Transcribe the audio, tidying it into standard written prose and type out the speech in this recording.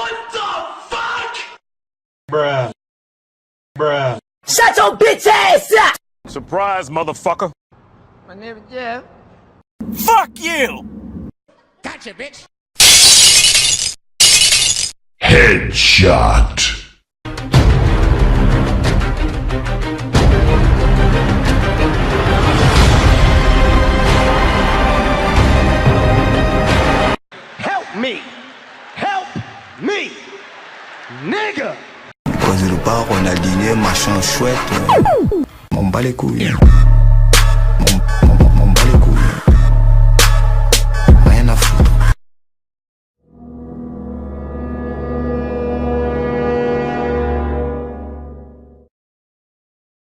What the fuck? Bruh. Bruh. Shut your bitch ass up! Surprise, motherfucker. My name is Jeff. Fuck you! Gotcha, bitch. Headshot. Help me! Help me! Nigga! Cause le bar on a dîné, machin chouette. On bat les couilles.